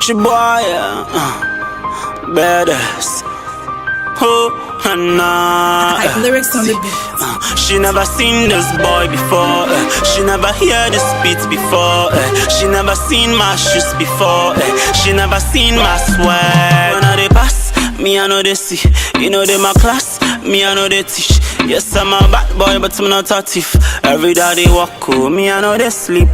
your boy, badass. Oh, nah. Hype lyrics on the beat. She never seen this boy before. She never heard this beat before. She never seen my shoes before. She never seen my swag. When I dey pass, me I know they see. You know they my class, me I know they teach. Yes, I'm a bad boy, but I'm not a thief. Every day they walk cool, me I know they sleep.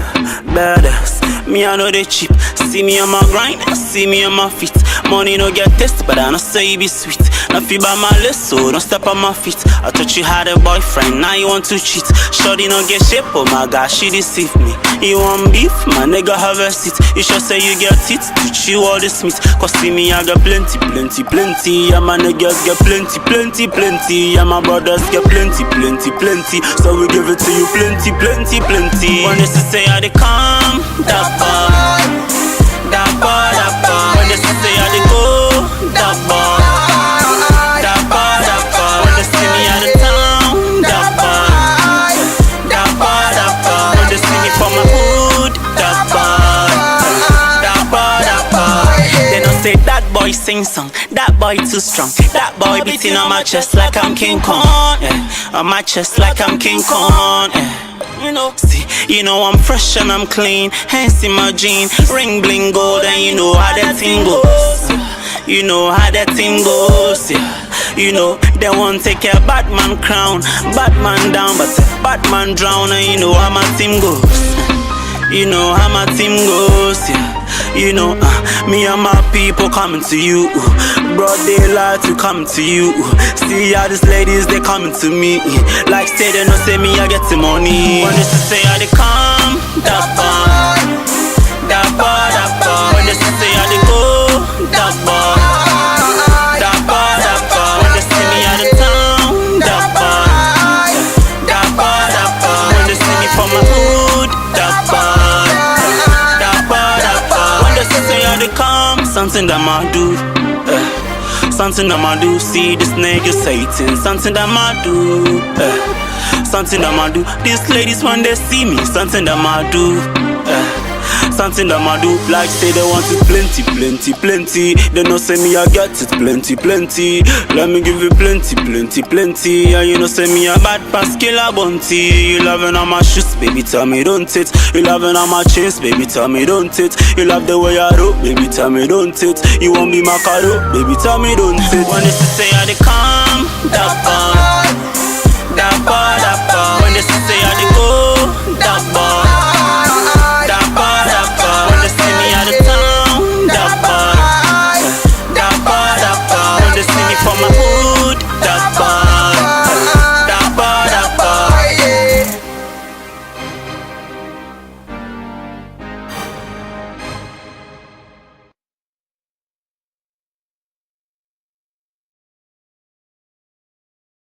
Badass, me I know they cheap. See me on my grind, see me on my feet. Money no get taste, but I know say it be sweet. Now feel by my list, so don't step on my feet. I thought you had a boyfriend, now you want to cheat. Shorty no get shape, oh my gosh, she deceived me. You want beef, my nigga have a seat. You should say you get it, to chew all this meat. Cause see me, I got plenty, plenty, plenty. Yeah, my niggas get plenty, plenty, plenty. Yeah, my brothers get plenty, plenty, plenty. So we give it to you plenty, plenty, plenty. When this is say I dey come, that bar. That bar, that bar. When this is say I dey go, that bar. That bar, that bar. When they see me out of town, that bar. That bar, that bar. When they see me from my hood, that bar. That bar, that bar. They don't say that boy sing song, that boy too strong. That boy beating on my chest like I'm King Kong, yeah. On my chest like I'm King Kong, yeah. You know, see, you know I'm fresh and I'm clean. Hands in my jeans, ring bling gold, and you know how that thing goes. You know how that thing goes, yeah. You know, they won't take a Batman crown, Batman down, but Batman drown, and you know how my team goes. You know how my team goes, yeah. You know, me and my people coming to you. Broad daylight to come to you. See how these ladies, they coming to me. Like say they no say me, I get the money. When they say I they come, that bar. That bar, that bar. When they say I they go, that bar. That bar, that bar. When they see me out of town, that bar. That bar, that bar. When they see me from my hood, that bar. Say I dey come, something that I do, something that I do. See this nigga Satan, something that I do, something that I do. These ladies when they see me, something that I do, something that I do. Like say they want it plenty, plenty, plenty. They no say me I get it plenty, plenty. Let me give you plenty, plenty, plenty. And you know say me a bad pass killer bunty. You loving on my shoes, baby, tell me don't it. You loving on my chains, baby, tell me don't it. You love the way I do, baby, tell me don't it. You want be my caro, baby, tell me don't it. When they say I dey come, that bar, that bar, that bar. When they say I dey go,